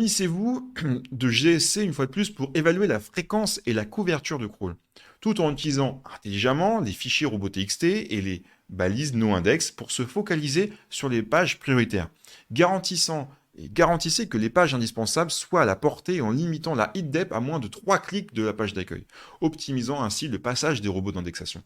Munissez-vous de GSC une fois de plus pour évaluer la fréquence et la couverture de crawl, tout en utilisant intelligemment les fichiers robots.txt et les balises noindex pour se focaliser sur les pages prioritaires, garantissez que les pages indispensables soient à la portée en limitant la hit depth à moins de 3 clics de la page d'accueil, optimisant ainsi le passage des robots d'indexation.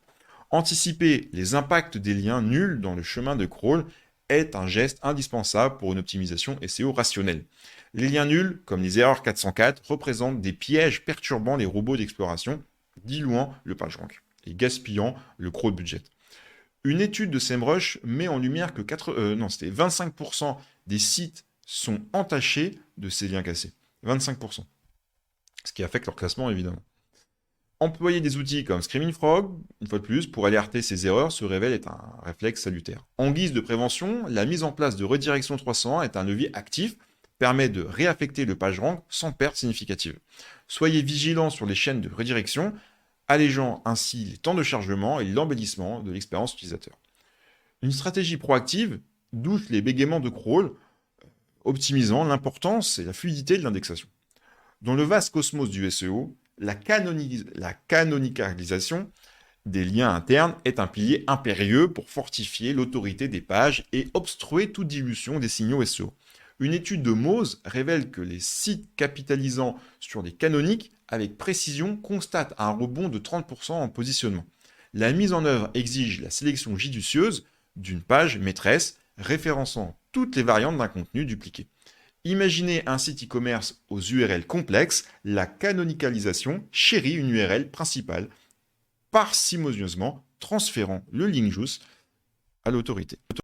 Anticiper les impacts des liens nuls dans le chemin de crawl est un geste indispensable pour une optimisation SEO rationnelle. Les liens nuls, comme les erreurs 404, représentent des pièges perturbant les robots d'exploration, diluant le PageRank et gaspillant le crawl budget. Une étude de SEMrush met en lumière que 25% des sites sont entachés de ces liens cassés. 25%. Ce qui affecte leur classement, évidemment. Employer des outils comme Screaming Frog, une fois de plus, pour alerter ces erreurs se révèle être un réflexe salutaire. En guise de prévention, la mise en place de redirection 301 est un levier actif, permet de réaffecter le PageRank sans perte significative. Soyez vigilants sur les chaînes de redirection, allégeant ainsi les temps de chargement et l'embellissement de l'expérience utilisateur. Une stratégie proactive douce les bégaiements de crawl, optimisant l'importance et la fluidité de l'indexation. Dans le vaste cosmos du SEO, la canonicalisation des liens internes est un pilier impérieux pour fortifier l'autorité des pages et obstruer toute dilution des signaux SEO. Une étude de Moz révèle que les sites capitalisant sur des canoniques avec précision constatent un rebond de 30% en positionnement. La mise en œuvre exige la sélection judicieuse d'une page maîtresse référençant toutes les variantes d'un contenu dupliqué. Imaginez un site e-commerce aux URL complexes, la canonicalisation chérit une URL principale, parcimonieusement transférant le link juice à l'autorité.